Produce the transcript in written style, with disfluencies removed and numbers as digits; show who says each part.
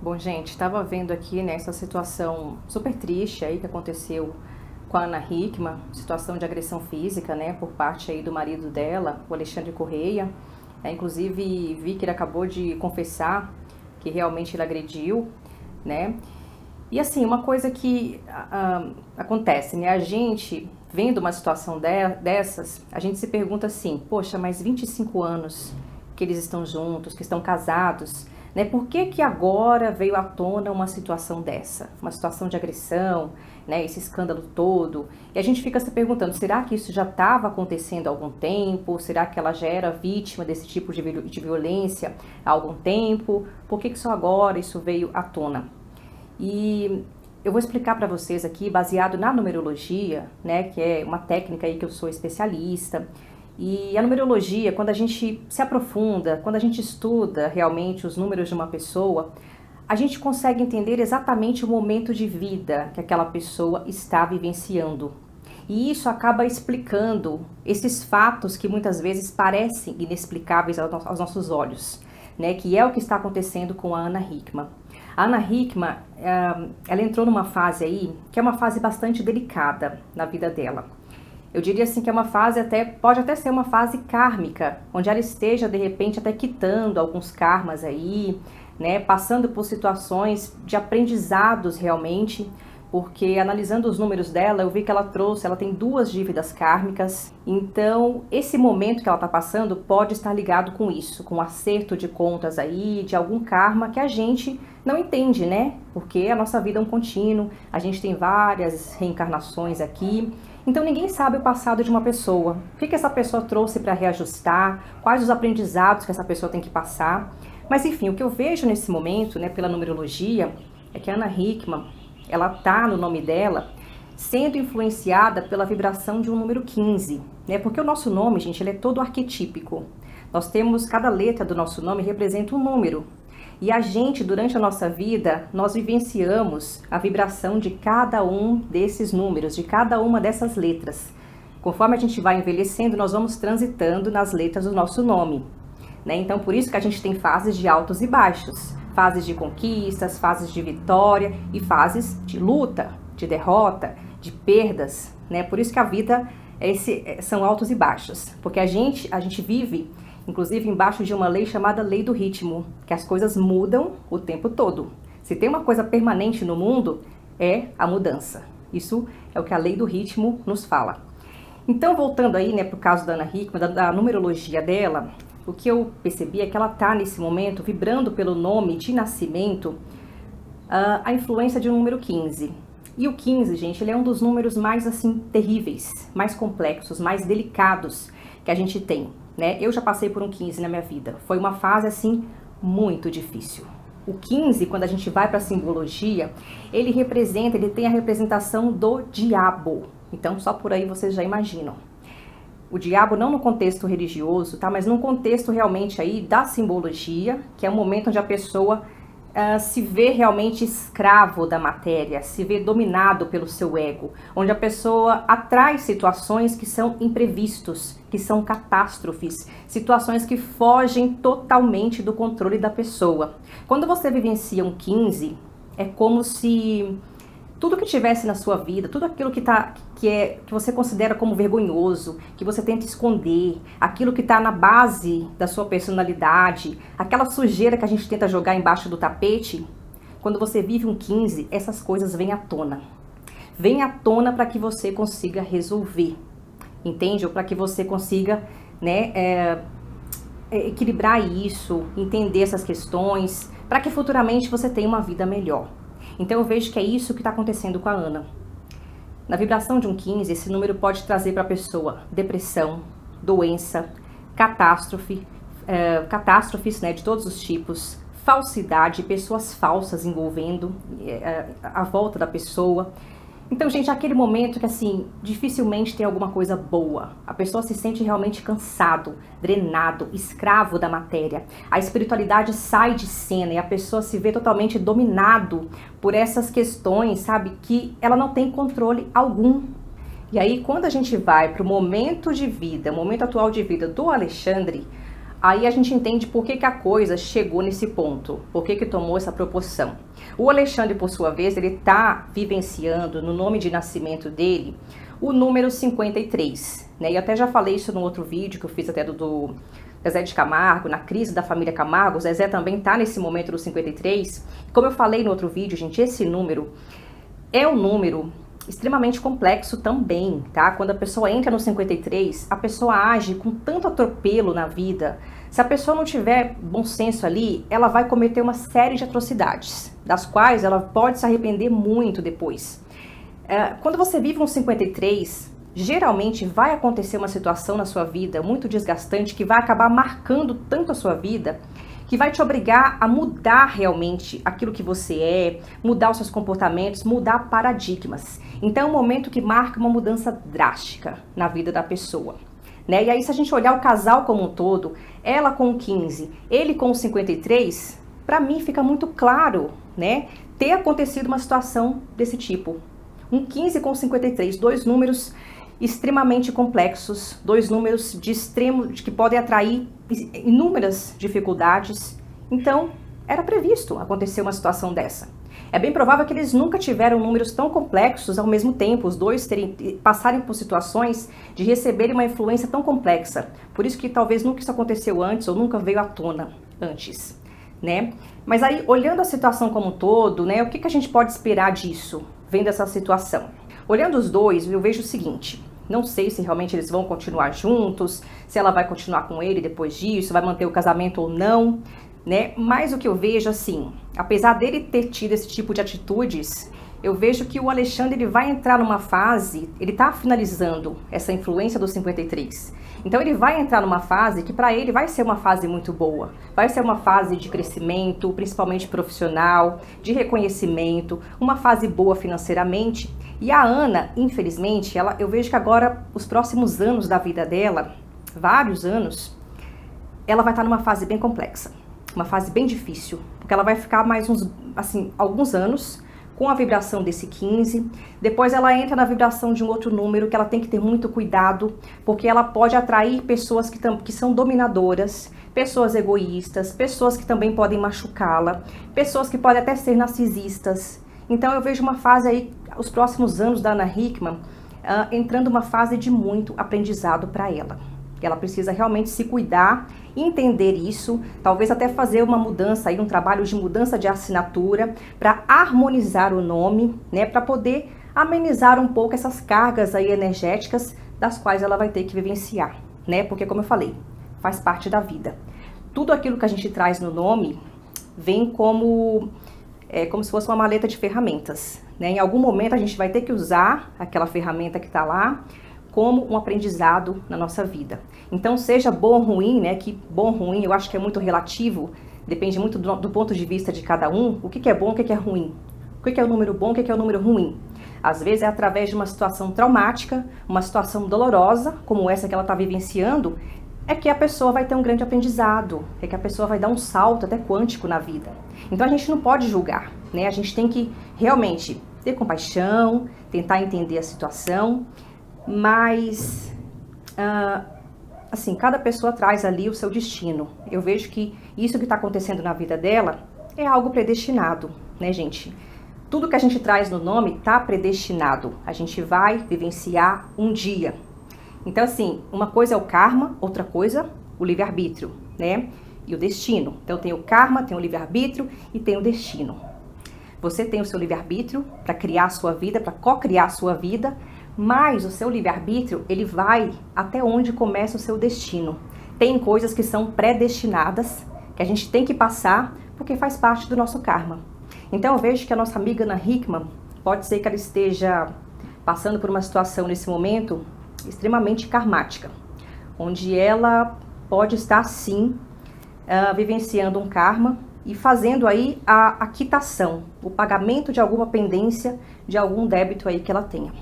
Speaker 1: Bom, gente, estava vendo aqui, né, essa situação super triste aí que aconteceu com a Ana Hickman, situação de agressão física, né, por parte aí do marido dela, o Alexandre Correia. Inclusive, vi que ele acabou de confessar que realmente ele agrediu, né. E assim, uma coisa que acontece, né, a gente vendo uma situação dessas, a gente se pergunta assim, poxa, mas 25 anos que eles estão juntos, que estão casados, né? Por que que agora veio à tona uma situação dessa? Uma situação de agressão, né? Esse escândalo todo. E a gente fica se perguntando, será que isso já estava acontecendo há algum tempo? Será que ela já era vítima desse tipo de violência há algum tempo? Por que que só agora isso veio à tona? E eu vou explicar para vocês aqui, baseado na numerologia, né? Que é uma técnica aí que eu sou especialista. E a numerologia, quando a gente se aprofunda, quando a gente estuda realmente os números de uma pessoa, a gente consegue entender exatamente o momento de vida que aquela pessoa está vivenciando. E isso acaba explicando esses fatos que muitas vezes parecem inexplicáveis aos nossos olhos, né? Que é o que está acontecendo com a Ana Hickman. A Ana Hickman, ela entrou numa fase aí, que é uma fase bastante delicada na vida dela. Eu diria assim que é uma fase pode até ser uma fase kármica, onde ela esteja de repente até quitando alguns karmas aí, né, passando por situações de aprendizados realmente, porque analisando os números dela, eu vi que ela tem 2 dívidas kármicas, então esse momento que ela está passando pode estar ligado com isso, com um acerto de contas aí, de algum karma que a gente não entende, né, porque a nossa vida é um contínuo, a gente tem várias reencarnações aqui. Então ninguém sabe o passado de uma pessoa. O que essa pessoa trouxe para reajustar, quais os aprendizados que essa pessoa tem que passar. Mas enfim, o que eu vejo nesse momento, né, pela numerologia, é que a Ana Hickman, ela tá no nome dela sendo influenciada pela vibração de um número 15, né? Porque o nosso nome, gente, ele é todo arquetípico. Nós temos, cada letra do nosso nome representa um número. E a gente, durante a nossa vida, nós vivenciamos a vibração de cada um desses números, de cada uma dessas letras. Conforme a gente vai envelhecendo, nós vamos transitando nas letras do nosso nome, né? Então, por isso que a gente tem fases de altos e baixos, fases de conquistas, fases de vitória e fases de luta, de derrota, de perdas, né? Por isso que a vida são altos e baixos, porque a gente vive inclusive embaixo de uma lei chamada lei do ritmo, que as coisas mudam o tempo todo. Se tem uma coisa permanente no mundo, é a mudança. Isso é o que a lei do ritmo nos fala. Então, voltando aí, né, para o caso da Ana Hickman, da numerologia dela, o que eu percebi é que ela está nesse momento vibrando pelo nome de nascimento, a influência de um número 15. E o 15, gente, ele é um dos números mais, assim, terríveis, mais complexos, mais delicados que a gente tem, né? Eu já passei por um 15 na minha vida. Foi uma fase, assim, muito difícil. O 15, quando a gente vai para a simbologia, ele tem a representação do diabo. Então, só por aí vocês já imaginam. O diabo não no contexto religioso, tá? Mas num contexto realmente aí da simbologia, que é um momento onde a pessoa se vê realmente escravo da matéria, se vê dominado pelo seu ego, onde a pessoa atrai situações que são imprevistos, que são catástrofes, situações que fogem totalmente do controle da pessoa. Quando você vivencia um 15, é como se tudo que tivesse na sua vida, tudo aquilo que você considera como vergonhoso, que você tenta esconder, aquilo que está na base da sua personalidade, aquela sujeira que a gente tenta jogar embaixo do tapete, quando você vive um 15, essas coisas vêm à tona. Vêm à tona para que você consiga resolver, entende? Ou para que você consiga, né, equilibrar isso, entender essas questões, para que futuramente você tenha uma vida melhor. Então eu vejo que é isso que está acontecendo com a Ana. Na vibração de um 15, esse número pode trazer para a pessoa depressão, doença, catástrofes, né, de todos os tipos, falsidade, pessoas falsas envolvendo a volta da pessoa. Então, gente, é aquele momento que, assim, dificilmente tem alguma coisa boa. A pessoa se sente realmente cansado, drenado, escravo da matéria. A espiritualidade sai de cena e a pessoa se vê totalmente dominado por essas questões, sabe? Que ela não tem controle algum. E aí, quando a gente vai para o momento de vida, o momento atual de vida do Alexandre, Aí a gente entende por que a coisa chegou nesse ponto, por que tomou essa proporção. O Alexandre, por sua vez, ele está vivenciando no nome de nascimento dele o número 53, né? E eu até já falei isso no outro vídeo que eu fiz até do Zezé de Camargo, na crise da família Camargo. O Zezé também está nesse momento do 53. Como eu falei no outro vídeo, gente, esse número é um número extremamente complexo também, tá? Quando a pessoa entra no 53, a pessoa age com tanto atropelo na vida. Se a pessoa não tiver bom senso ali, ela vai cometer uma série de atrocidades, das quais ela pode se arrepender muito depois. Quando você vive um 53, geralmente vai acontecer uma situação na sua vida muito desgastante que vai acabar marcando tanto a sua vida, que vai te obrigar a mudar realmente aquilo que você é, mudar os seus comportamentos, mudar paradigmas. Então é um momento que marca uma mudança drástica na vida da pessoa, né? E aí, se a gente olhar o casal como um todo, ela com o 15, ele com o 53, para mim fica muito claro, né, ter acontecido uma situação desse tipo. Um 15 com 53, dois números extremamente complexos, dois números de extremo, que podem atrair inúmeras dificuldades. Então, era previsto acontecer uma situação dessa. É bem provável que eles nunca tiveram números tão complexos ao mesmo tempo, os dois passarem por situações de receberem uma influência tão complexa. Por isso que talvez nunca isso aconteceu antes ou nunca veio à tona antes, né? Mas aí, olhando a situação como um todo, né, o que a gente pode esperar disso, vendo essa situação? Olhando os dois, eu vejo o seguinte: não sei se realmente eles vão continuar juntos, se ela vai continuar com ele depois disso, vai manter o casamento ou não, né? Mas o que eu vejo, assim, apesar dele ter tido esse tipo de atitudes, eu vejo que o Alexandre, ele vai entrar numa fase, ele tá finalizando essa influência do 53. Então ele vai entrar numa fase que para ele vai ser uma fase muito boa. Vai ser uma fase de crescimento, principalmente profissional, de reconhecimento, uma fase boa financeiramente. E a Ana, infelizmente, eu vejo que agora, os próximos anos da vida dela, vários anos, ela vai estar numa fase bem complexa, uma fase bem difícil, porque ela vai ficar mais alguns anos com a vibração desse 15, depois ela entra na vibração de um outro número que ela tem que ter muito cuidado, porque ela pode atrair pessoas que são dominadoras, pessoas egoístas, pessoas que também podem machucá-la, pessoas que podem até ser narcisistas. Então eu vejo uma fase aí, os próximos anos da Ana Hickman, entrando uma fase de muito aprendizado para ela. Ela precisa realmente se cuidar, entender isso, talvez até fazer uma mudança aí, um trabalho de mudança de assinatura para harmonizar o nome, né, para poder amenizar um pouco essas cargas aí energéticas das quais ela vai ter que vivenciar, né? Porque, como eu falei, faz parte da vida. Tudo aquilo que a gente traz no nome vem como se fosse uma maleta de ferramentas, né? Em algum momento a gente vai ter que usar aquela ferramenta que está lá como um aprendizado na nossa vida. Então, seja bom ou ruim, né? Que bom ou ruim eu acho que é muito relativo, depende muito do ponto de vista de cada um. O que é bom, o que é ruim? O que é o número bom, o que é o número ruim? Às vezes é através de uma situação traumática, uma situação dolorosa, como essa que ela está vivenciando, é que a pessoa vai ter um grande aprendizado, é que a pessoa vai dar um salto até quântico na vida. Então a gente não pode julgar, né? A gente tem que realmente ter compaixão, tentar entender a situação, mas, assim, cada pessoa traz ali o seu destino. Eu vejo que isso que está acontecendo na vida dela é algo predestinado, né, gente? Tudo que a gente traz no nome está predestinado. A gente vai vivenciar um dia. Então, assim, uma coisa é o karma, outra coisa, o livre-arbítrio, né? E o destino. Então, tem o karma, tem o livre-arbítrio e tem o destino. Você tem o seu livre-arbítrio para criar a sua vida, para co-criar a sua vida, mas o seu livre-arbítrio, ele vai até onde começa o seu destino. Tem coisas que são predestinadas, que a gente tem que passar, porque faz parte do nosso karma. Então, eu vejo que a nossa amiga Ana Hickman, pode ser que ela esteja passando por uma situação nesse momento extremamente karmática, onde ela pode estar, sim, vivenciando um karma e fazendo aí a quitação, o pagamento de alguma pendência, de algum débito aí que ela tenha.